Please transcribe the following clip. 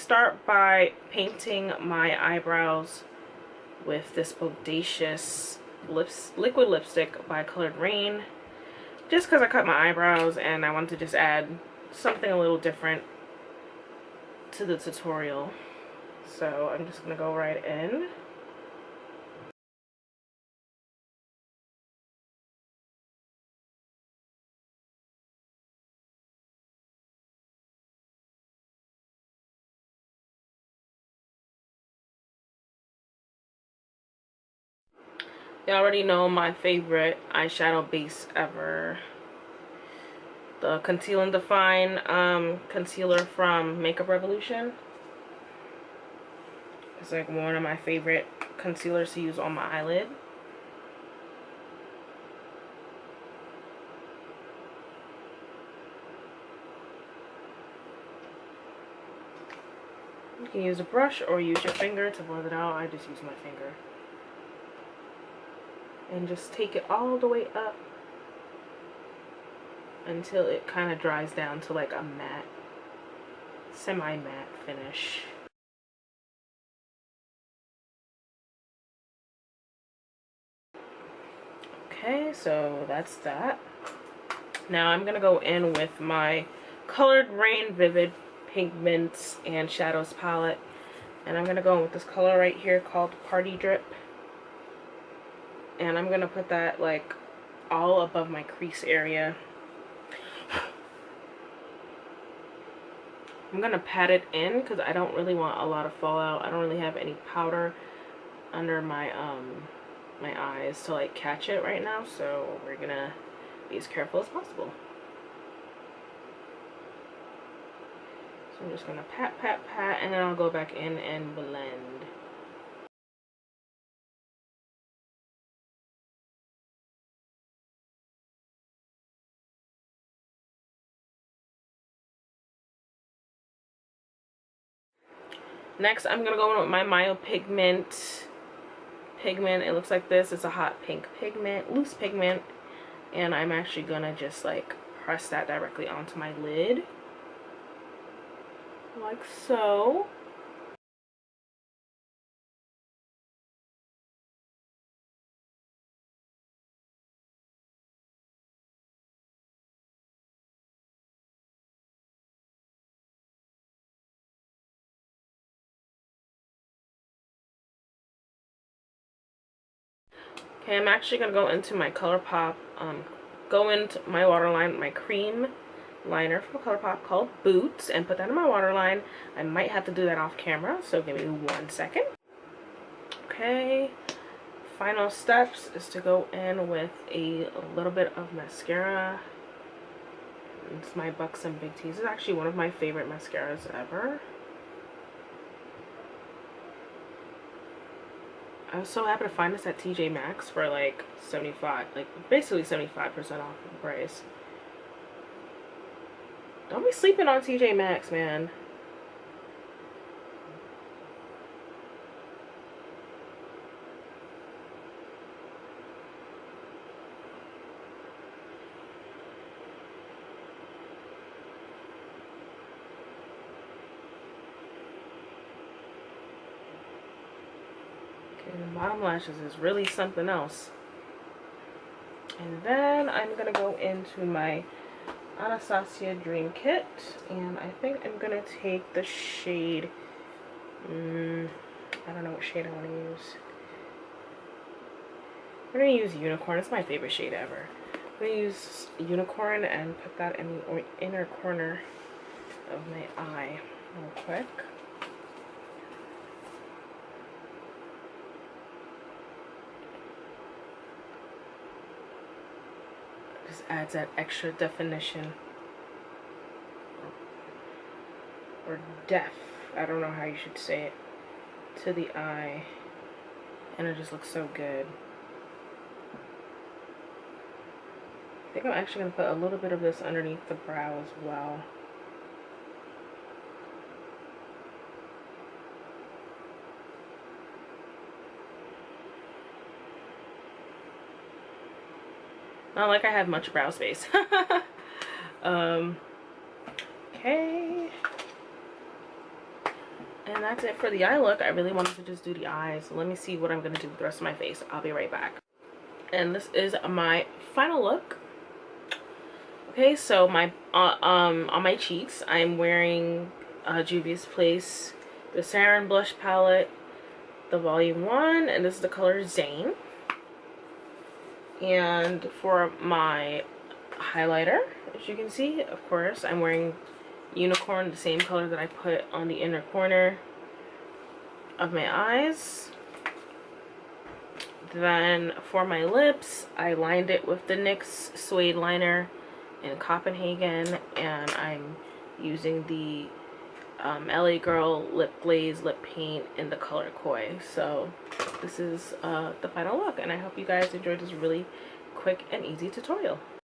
start by painting my eyebrows with this Bodacious liquid lipstick by Colored Rain. Just because I cut my eyebrows and I wanted to just add something a little different to the tutorial. So I'm just going to go right in. You already know my favorite eyeshadow base ever. The Conceal and Define concealer from Makeup Revolution. It's like one of my favorite concealers to use on my eyelid. You can use a brush or use your finger to blend it out. I just use my finger. And just take it all the way up until it kind of dries down to like a matte, semi-matte finish. Okay, so that's that. Now I'm gonna go in with my Colored Rain Vivid Pigments and Shadows palette, and I'm gonna go in with this color right here called Party Drip, and I'm gonna put that like all above my crease area. I'm gonna pat it in because I don't really want a lot of fallout. I don't really have any powder under my my eyes to like catch it right now, so we're gonna be as careful as possible. So I'm just gonna pat, pat, pat, and then I'll go back in and blend. Next, I'm gonna go in with my Myo pigment. It looks like this. It's a hot pink pigment, loose pigment, and I'm actually gonna just like press that directly onto my lid, like so. Okay, I'm actually gonna go into my ColourPop, go into my waterline, my cream liner from ColourPop called Boots, and put that in my waterline. I might have to do that off camera, so give me 1 second. Okay, final steps is to go in with a little bit of mascara. It's my Buxom Big T's. It's actually one of my favorite mascaras ever. I was so happy to find this at TJ Maxx for like 75, like basically 75% off the price. Don't be sleeping on TJ Maxx, man. And the bottom lashes is really something else. And then I'm gonna go into my Anastasia Dream Kit, and I think I'm gonna take the shade, I don't know what shade I want to use. I'm gonna use Unicorn. It's my favorite shade ever. I'm gonna use Unicorn and put that in the inner corner of my eye real quick. Just adds that extra definition, or depth, I don't know how you should say it, to the eye, and it just looks so good. I think I'm actually going to put a little bit of this underneath the brow as well. Not like I have much brow space. Okay. And that's it for the eye look. I really wanted to just do the eyes. So let me see what I'm going to do with the rest of my face. I'll be right back. And this is my final look. Okay, so my on my cheeks, I'm wearing Juvia's Place, the Sarin Blush Palette, the Volume 1, and this is the color Zane. And for my highlighter, as you can see, of course, I'm wearing Unicorn, the same color that I put on the inner corner of my eyes. Then for my lips, I lined it with the NYX Suede Liner in Copenhagen, and I'm using the LA Girl Lip Glaze Lip Paint in the color Koi. So this is the final look, and I hope you guys enjoyed this really quick and easy tutorial.